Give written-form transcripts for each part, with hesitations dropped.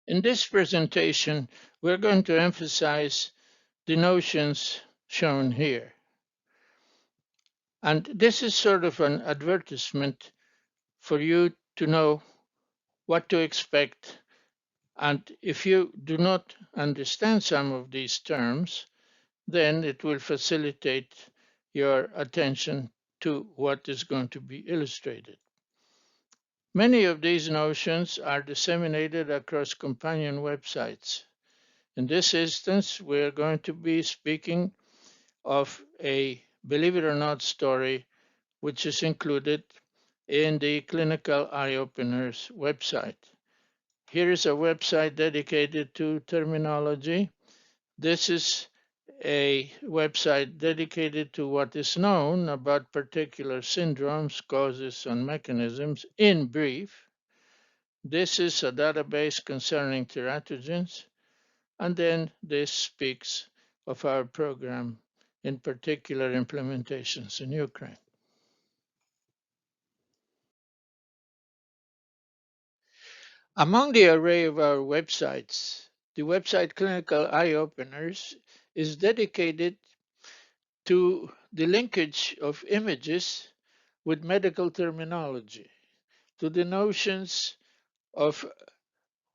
In this presentation, we're going to emphasize the notions shown here. And this is sort of an advertisement for you to know what to expect. And if you do not understand some of these terms, then it will facilitate your attention to what is going to be illustrated. Many of these notions are disseminated across companion websites. In this instance, we are going to be speaking of a believe it or not story, which is included in the Clinical Eye Openers website. Here is a website dedicated to terminology. This is a website dedicated to what is known about particular syndromes, causes, and mechanisms in brief. This is a database concerning teratogens, and then this speaks of our program, in particular implementations in Ukraine. Among the array of our websites, the website Clinical Eye Openers is dedicated to the linkage of images with medical terminology, to the notions of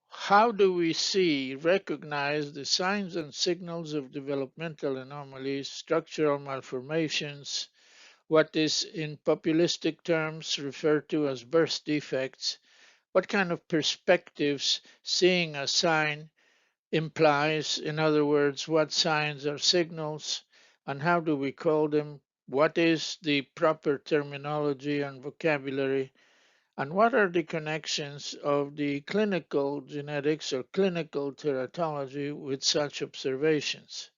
how do we see, recognize the signs and signals of developmental anomalies, structural malformations, what is in populistic terms referred to as birth defects, what kind of perspectives seeing a sign implies, in other words, what signs are signals, and how do we call them, what is the proper terminology and vocabulary, and what are the connections of the clinical genetics or clinical teratology with such observations.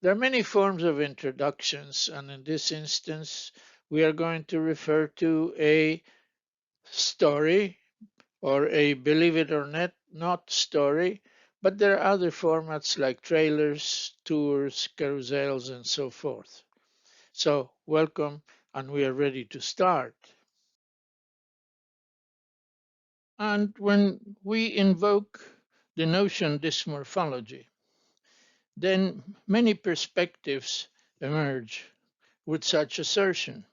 There are many forms of introductions, and in this instance, we are going to refer to a story or a believe it or not story, but there are other formats like trailers, tours, carousels, and so forth. So welcome, and we are ready to start. And when we invoke the notion dysmorphology, then many perspectives emerge with such assertion.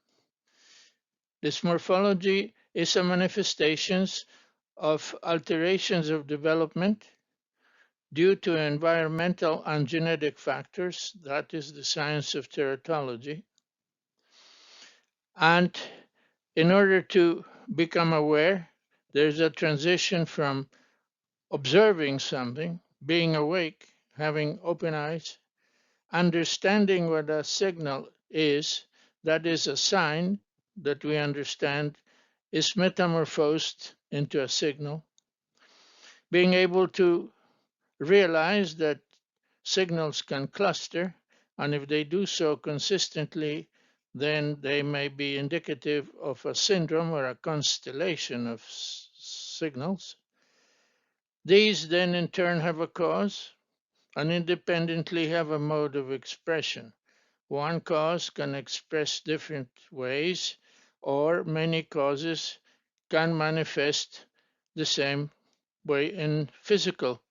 Dysmorphology is a manifestation of alterations of development due to environmental and genetic factors. That is the science of teratology. And in order to become aware, there's a transition from observing something, being awake, having open eyes, understanding what a signal is, that is a sign that we understand is metamorphosed into a signal, being able to realize that signals can cluster, and if they do so consistently, then they may be indicative of a syndrome or a constellation of signals. These then in turn have a cause and independently have a mode of expression. One cause can express different ways, or many causes can manifest the same way in physical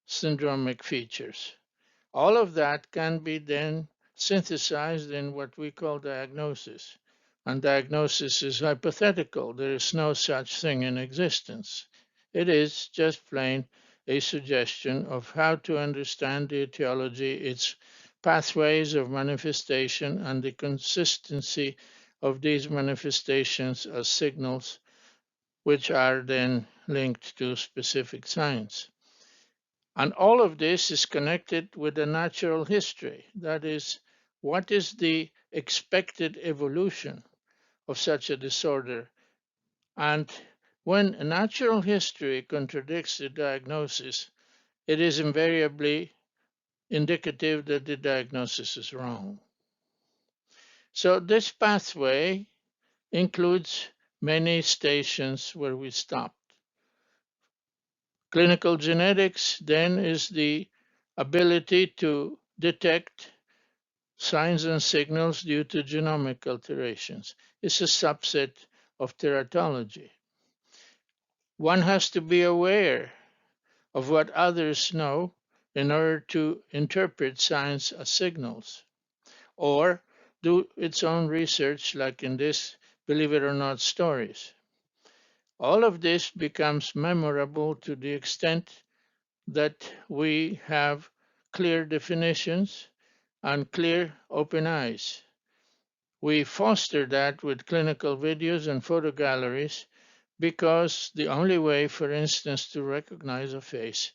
syndromic features. All of that can be then synthesized in what we call diagnosis. And diagnosis is hypothetical. There is no such thing in existence. It is just plain a suggestion of how to understand the etiology, its pathways of manifestation, and the consistency of these manifestations as signals, which are then linked to specific signs. And all of this is connected with the natural history. That is, what is the expected evolution of such a disorder? And when a natural history contradicts the diagnosis, it is invariably indicative that the diagnosis is wrong. So this pathway includes many stations where we stopped. Clinical genetics then is the ability to detect signs and signals due to genomic alterations. It's a subset of teratology. One has to be aware of what others know in order to interpret signs as signals, or do its own research, like in this believe it or not stories. All of this becomes memorable to the extent that we have clear definitions and clear open eyes. We foster that with clinical videos and photo galleries because the only way, for instance, to recognize a face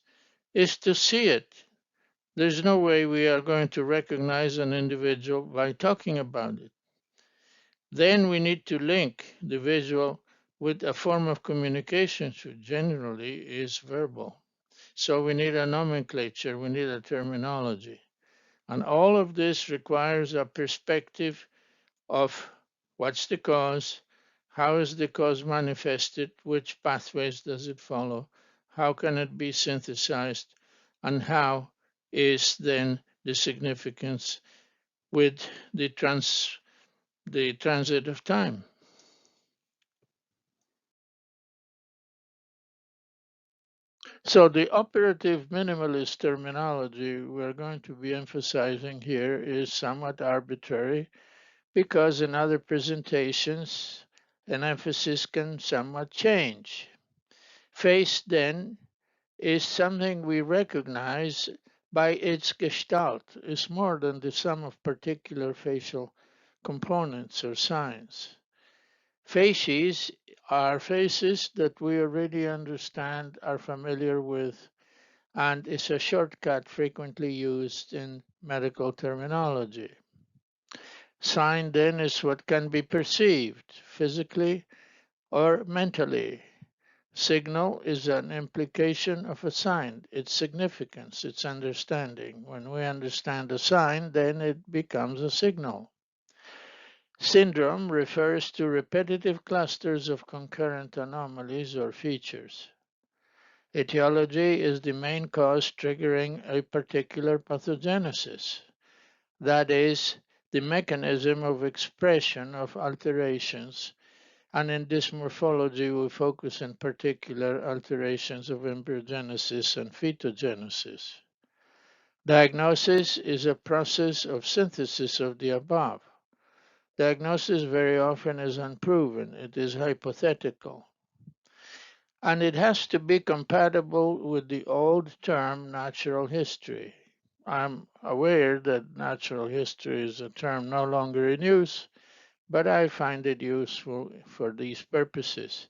is to see it. There's no way we are going to recognize an individual by talking about it. Then we need to link the visual with a form of communication, which generally is verbal. So we need a nomenclature, we need a terminology. And all of this requires a perspective of what's the cause, how is the cause manifested, which pathways does it follow, how can it be synthesized, and how is then the significance with the transit of time. So the operative minimalist terminology we're going to be emphasizing here is somewhat arbitrary because in other presentations an emphasis can somewhat change. Face then is something we recognize by its gestalt, is more than the sum of particular facial components or signs. Facies are faces that we already understand, are familiar with, and is a shortcut frequently used in medical terminology. Sign then is what can be perceived physically or mentally. Signal is an implication of a sign, its significance, its understanding. When we understand a sign, then it becomes a signal. Syndrome refers to repetitive clusters of concurrent anomalies or features. Etiology is the main cause triggering a particular pathogenesis. That is, the mechanism of expression of alterations, and in dysmorphology we focus in particular alterations of embryogenesis and fetogenesis. Diagnosis is a process of synthesis of the above. Diagnosis very often is unproven, it is hypothetical, and it has to be compatible with the old term natural history. I'm aware that natural history is a term no longer in use, but I find it useful for these purposes.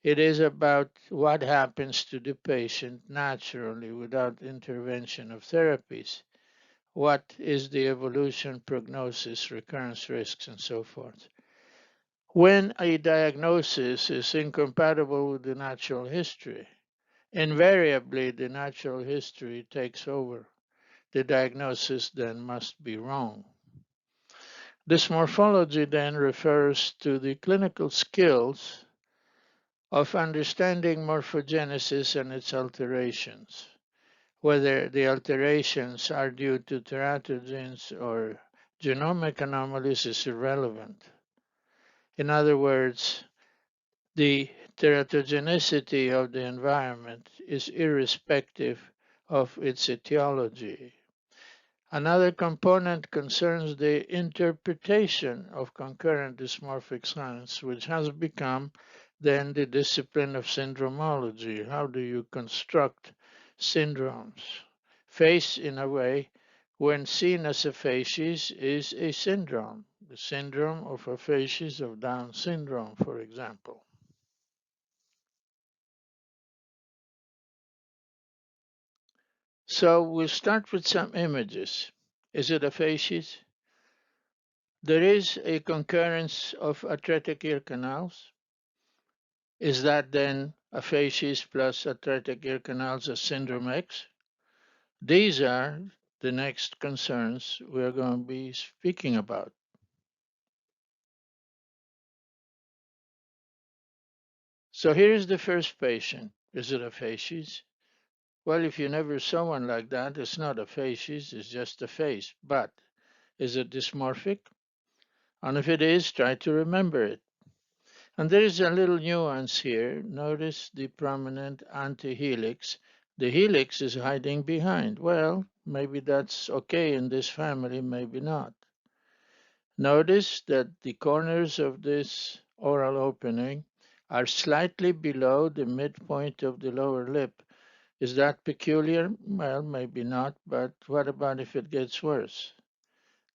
It is about what happens to the patient naturally without intervention of therapies. What is the evolution, prognosis, recurrence risks, and so forth. When a diagnosis is incompatible with the natural history, invariably the natural history takes over. The diagnosis then must be wrong. Dysmorphology then refers to the clinical skills of understanding morphogenesis and its alterations. Whether the alterations are due to teratogens or genomic anomalies is irrelevant. In other words, the teratogenicity of the environment is irrespective of its etiology. Another component concerns the interpretation of concurrent dysmorphic signs, which has become then the discipline of syndromology. How do you construct syndromes? Face, in a way, when seen as a facies, is a syndrome. The syndrome of aphasia of Down syndrome, for example. So we'll start with some images. Is it aphasia? There is a concurrence of atretic ear canals. Is that then aphasia plus atretic ear canals as syndrome X? These are the next concerns we're going to be speaking about. So here's the first patient. Is it aphasia? Well, if you never saw one like that, it's not aphasia, it's just a face. But is it dysmorphic? And if it is, try to remember it. And there is a little nuance here. Notice the prominent antihelix the helix is hiding behind. Well, maybe that's okay in this family, maybe not. Notice that the corners of this oral opening are slightly below the midpoint of the lower lip. Is that peculiar? Well, maybe not, but what about if it gets worse?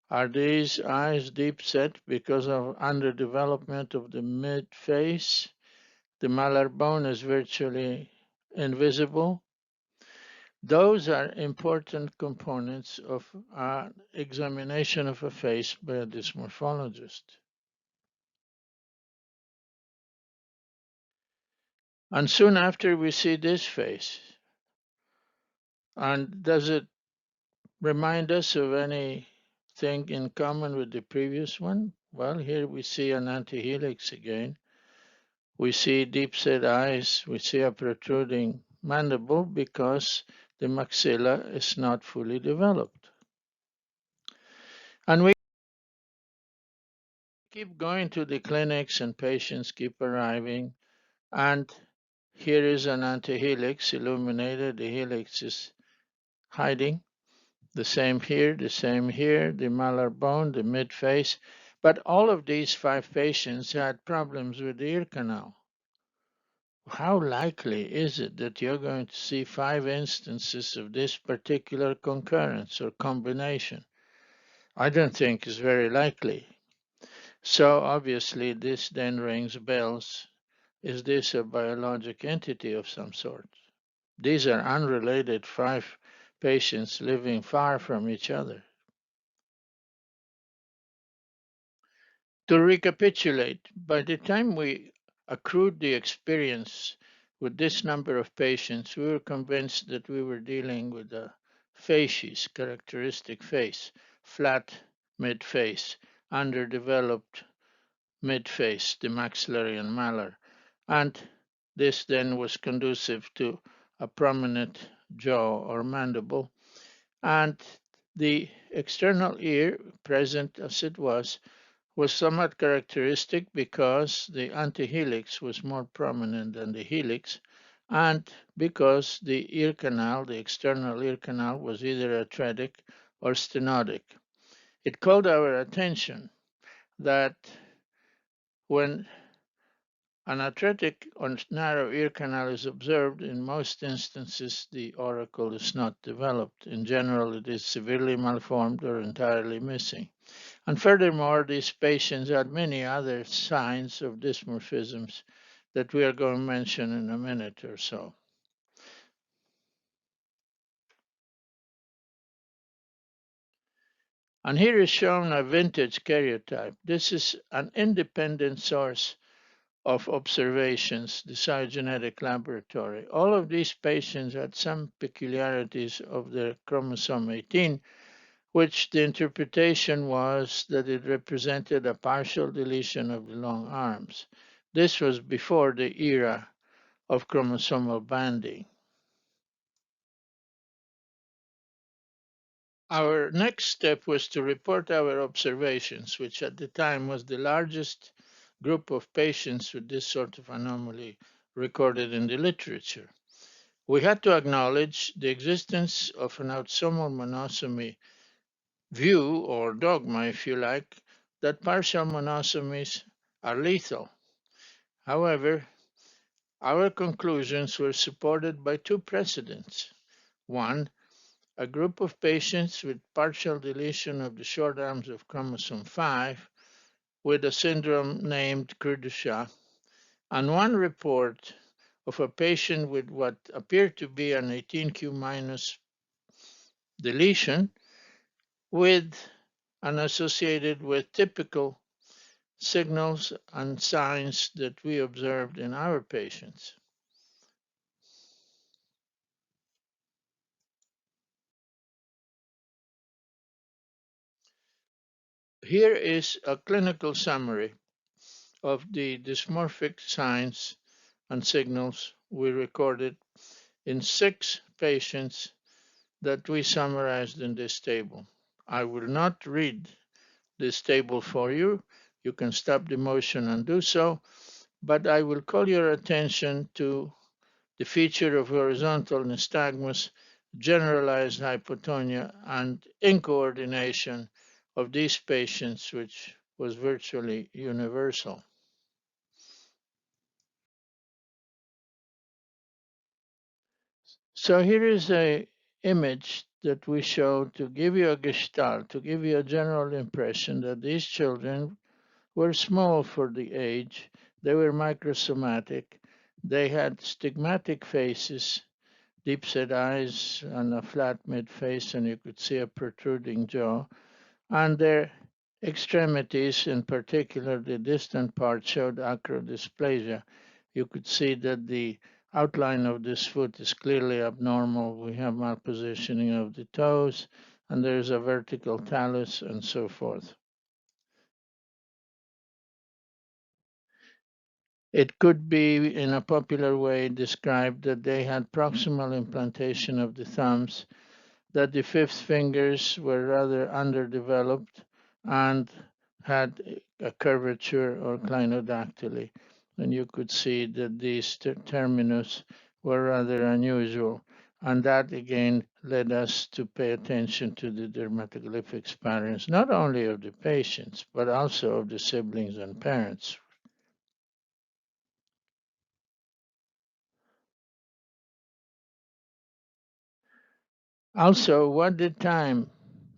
Are these eyes deep set because of underdevelopment of the mid face? The malar bone is virtually invisible. Those are important components of an examination of a face by a dysmorphologist. And soon after we see this face, and does it remind us of anything in common with the previous one? Well, here we see an antihelix again. We see deep-set eyes. We see a protruding mandible because the maxilla is not fully developed. And we keep going to the clinics and patients keep arriving. And here is an antihelix illuminated. The helix is hiding. The same here, the malar bone, the midface. But all of these 5 patients had problems with the ear canal. How likely is it that you're going to see 5 instances of this particular concurrence or combination? I don't think it's very likely. So obviously this then rings bells. Is this a biologic entity of some sort? These are unrelated 5 patients living far from each other. To recapitulate, by the time we accrued the experience with this number of patients, we were convinced that we were dealing with a facies, characteristic face, flat mid-face, underdeveloped mid-face, the maxillary and malar. And this then was conducive to a prominent jaw or mandible. And the external ear, present as it was somewhat characteristic because the antihelix was more prominent than the helix, and because the ear canal, the external ear canal, was either atretic or stenotic. It called our attention that when an atretic or narrow ear canal is observed, in most instances the auricle is not developed. In general, it is severely malformed or entirely missing. And furthermore, these patients had many other signs of dysmorphisms that we are going to mention in a minute or so. And here is shown a vintage karyotype. This is an independent source of observations, the cytogenetic laboratory. All of these patients had some peculiarities of their chromosome 18, which the interpretation was that it represented a partial deletion of the long arms. This was before the era of chromosomal banding. Our next step was to report our observations, which at the time was the largest group of patients with this sort of anomaly recorded in the literature. We had to acknowledge the existence of an autosomal monosomy view or dogma, if you like, that partial monosomies are lethal. However, our conclusions were supported by 2 precedents. One, a group of patients with partial deletion of the short arms of chromosome 5 with a syndrome named Kurdish, and one report of a patient with what appeared to be an 18q minus deletion with and associated with typical signals and signs that we observed in our patients. Here is a clinical summary of the dysmorphic signs and signals we recorded in 6 patients that we summarized in this table. I will not read this table for you. You can stop the motion and do so, but I will call your attention to the feature of horizontal nystagmus, generalized hypotonia, and incoordination of these patients, which was virtually universal. So here is a image that we show to give you a gestalt, to give you a general impression that these children were small for the age, they were microsomatic, they had stigmatic faces, deep-set eyes and a flat mid-face, and you could see a protruding jaw, and their extremities, in particular the distant part, showed acrodysplasia. You could see that the outline of this foot is clearly abnormal. We have malpositioning of the toes, and there's a vertical talus, and so forth. It could be, in a popular way, described that they had proximal implantation of the thumbs, that the fifth fingers were rather underdeveloped and had a curvature or clinodactyly. And you could see that these terminus were rather unusual. And that again led us to pay attention to the dermatoglyphics patterns, not only of the patients, but also of the siblings and parents. Also, what did time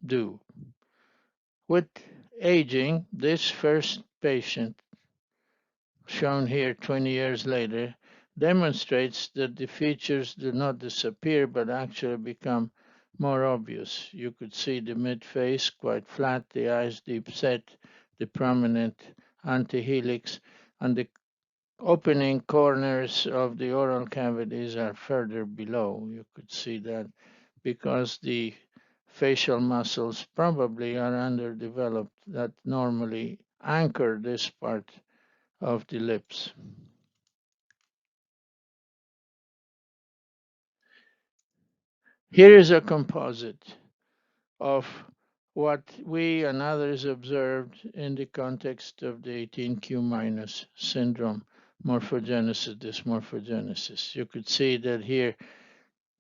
do? With aging, this first patient, shown here 20 years later, demonstrates that the features do not disappear but actually become more obvious. You could see the mid-face quite flat, the eyes deep set, the prominent antihelix, and the opening corners of the oral cavities are further below. You could see that because the facial muscles probably are underdeveloped that normally anchor this part of the lips. Here is a composite of what we and others observed in the context of the 18q minus syndrome, morphogenesis, dysmorphogenesis. You could see that here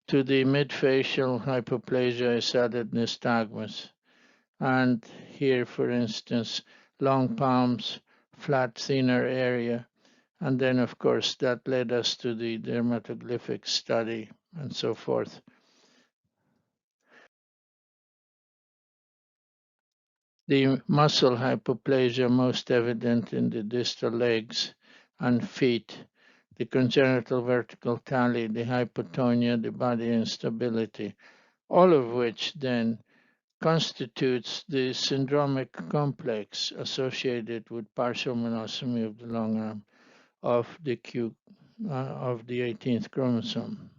to the midfacial hypoplasia is added nystagmus. And here, for instance, long palms, flat, thinner area. And then, of course, that led us to the dermatoglyphic study and so forth. The muscle hypoplasia most evident in the distal legs and feet, the congenital vertical tally, the hypotonia, the body instability, all of which then constitutes the syndromic complex associated with partial monosomy of the long arm of the of the 18th chromosome.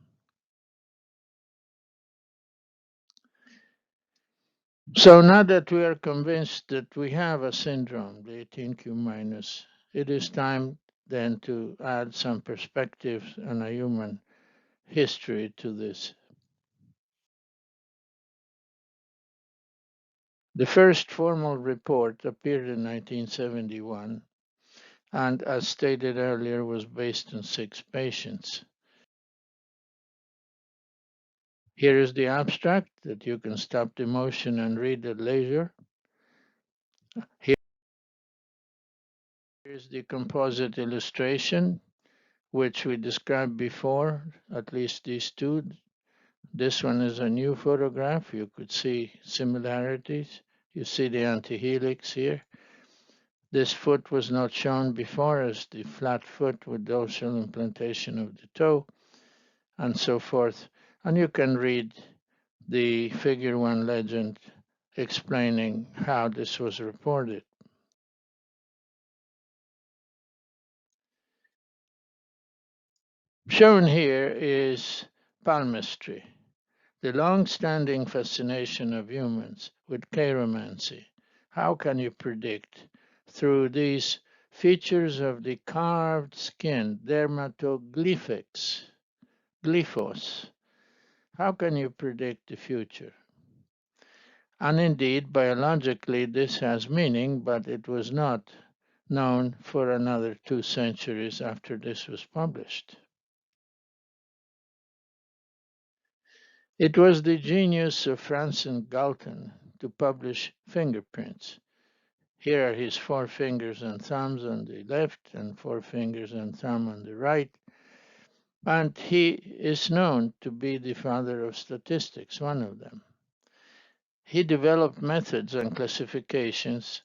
So now that we are convinced that we have a syndrome, the 18q minus, it is time then to add some perspective and a human history to this. The first formal report appeared in 1971 and, as stated earlier, was based on 6 patients. Here is the abstract that you can stop the motion and read at leisure. Here is the composite illustration, which we described before, at least these two. This one is a new photograph. You could see similarities. You see the antihelix here. This foot was not shown before as the flat foot with dorsal implantation of the toe, and so forth. And you can read the figure 1 legend explaining how this was reported. Shown here is palmistry, the long-standing fascination of humans with chiromancy. How can you predict through these features of the carved skin, dermatoglyphics, glyphos, how can you predict the future? And indeed, biologically, this has meaning, but it was not known for another 2 centuries after this was published. It was the genius of Francis Galton to publish fingerprints. Here are his four fingers and thumbs on the left and four fingers and thumb on the right. And he is known to be the father of statistics, one of them. He developed methods and classifications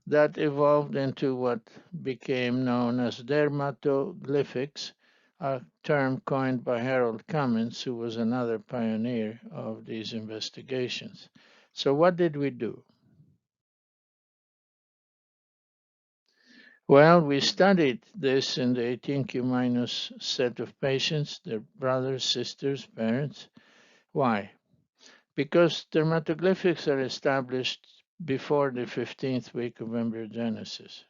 that evolved into what became known as dermatoglyphics, a term coined by Harold Cummins, who was another pioneer of these investigations. So, what did we do? Well, we studied this in the 18Q minus set of patients, their brothers, sisters, parents. Why? Because dermatoglyphics are established before the 15th week of embryogenesis.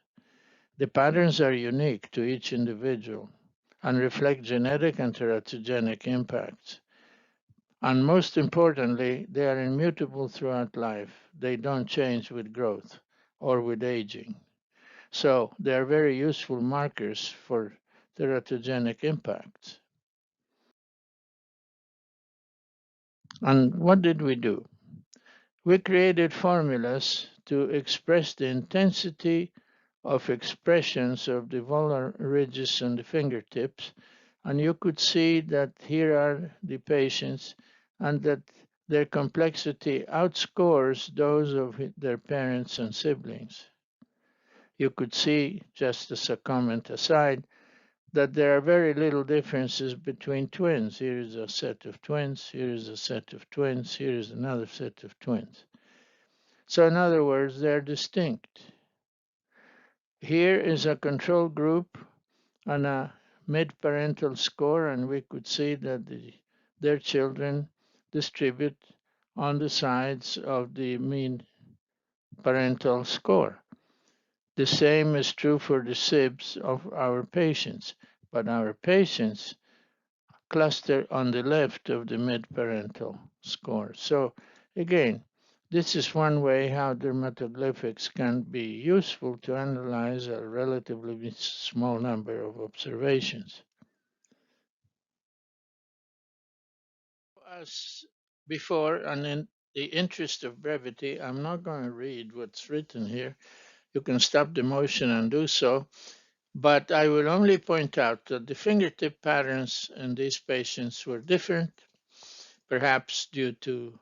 The patterns are unique to each individual and reflect genetic and teratogenic impacts. And most importantly, they are immutable throughout life. They don't change with growth or with aging. So they are very useful markers for teratogenic impacts. And what did we do? We created formulas to express the intensity of expressions of the volar ridges on the fingertips, and you could see that here are the patients and that their complexity outscores those of their parents and siblings. You could see, just as a comment aside, that there are very little differences between twins. Here is a set of twins, here is a set of twins, here is another set of twins. So in other words, they're distinct. Here is a control group and a mid-parental score, and we could see that their children distribute on the sides of the mean parental score. The same is true for the SIBs of our patients, but our patients cluster on the left of the mid-parental score. So again, this is one way how dermatoglyphics can be useful to analyze a relatively small number of observations. As before, and in the interest of brevity, I'm not going to read what's written here. You can stop the motion and do so. But I will only point out that the fingertip patterns in these patients were different, perhaps due to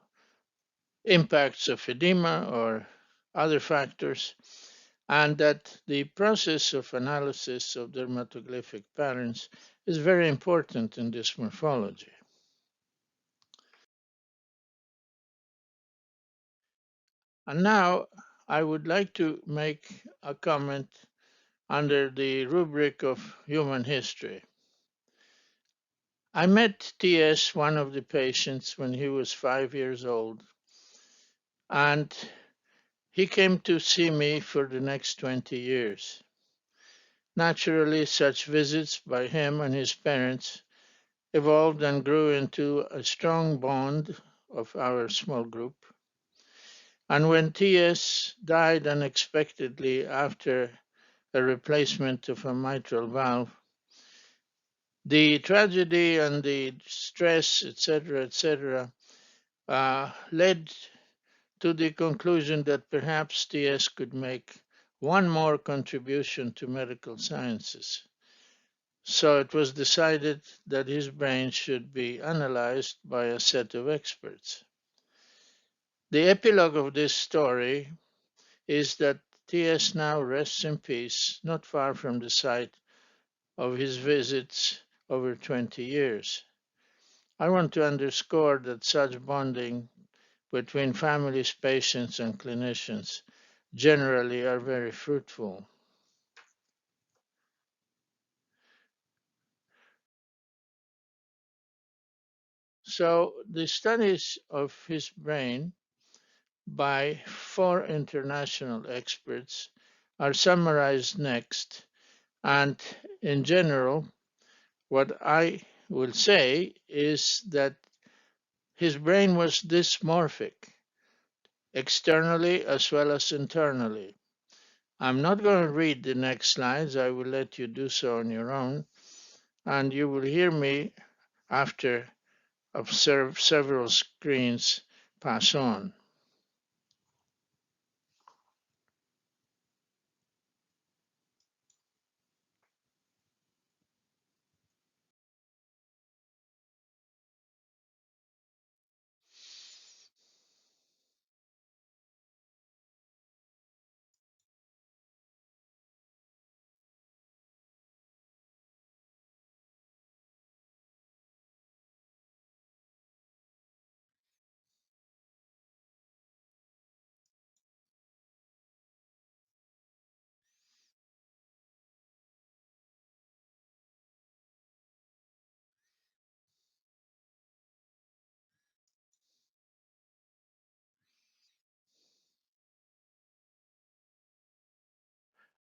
impacts of edema or other factors, and that the process of analysis of dermatoglyphic patterns is very important in dysmorphology. And now I would like to make a comment under the rubric of human history. I met TS, one of the patients, when he was 5 years old, and he came to see me for the next 20 years. Naturally, such visits by him and his parents evolved and grew into a strong bond of our small group. And when TS died unexpectedly after a replacement of a mitral valve, the tragedy and the stress, etc., led to the conclusion that perhaps TS could make one more contribution to medical sciences. So it was decided that his brain should be analyzed by a set of experts. The epilogue of this story is that TS now rests in peace, not far from the site of his visits over 20 years. I want to underscore that such bonding between families, patients, and clinicians generally are very fruitful. So the studies of his brain by 4 international experts are summarized next. And in general, what I will say is that his brain was dysmorphic, externally as well as internally. I'm not going to read the next slides. I will let you do so on your own. And you will hear me after observe several screens pass on.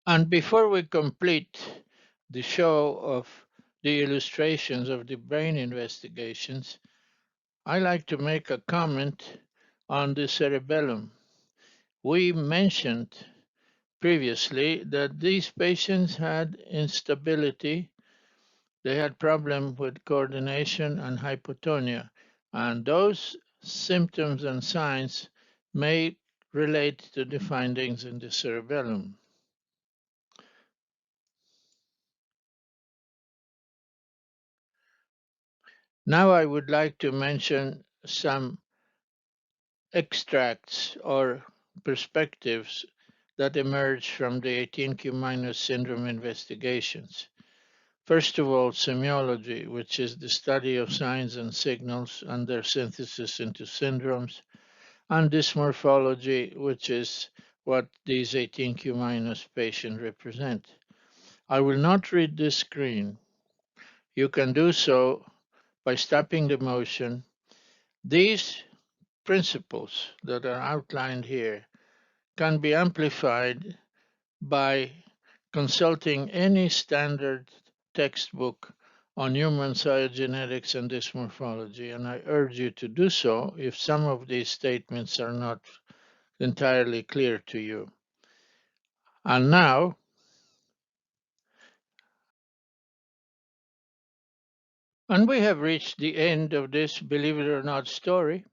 And before we complete the show of the illustrations of the brain investigations, I like to make a comment on the cerebellum. We mentioned previously that these patients had instability, they had problem with coordination and hypotonia, and those symptoms and signs may relate to the findings in the cerebellum. Now I would like to mention some extracts or perspectives that emerged from the 18q- syndrome investigations. First of all, semiology, which is the study of signs and signals and their synthesis into syndromes, and dysmorphology, which is what these 18q- patients represent. I will not read this screen. You can do so by stopping the motion. These principles that are outlined here can be amplified by consulting any standard textbook on human cytogenetics and dysmorphology, and I urge you to do so if some of these statements are not entirely clear to you. And now, and we have reached the end of this believe it or not story.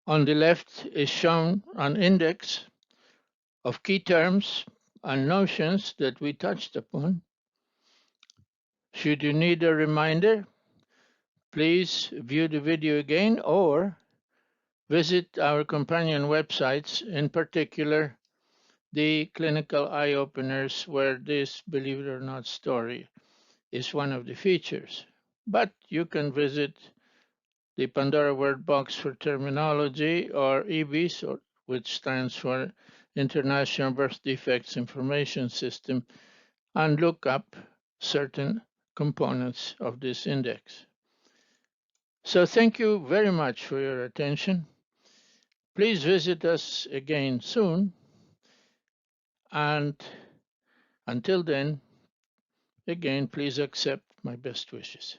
On the left is shown an index of key terms and notions that we touched upon. Should you need a reminder, please view the video again or visit our companion websites, in particular the clinical eye-openers, where this believe it or not story is one of the features. But you can visit the Pandora Word Box for Terminology, or EBIS, which stands for International Birth Defects Information System, and look up certain components of this index. So thank you very much for your attention. Please visit us again soon. And until then, again, please accept my best wishes.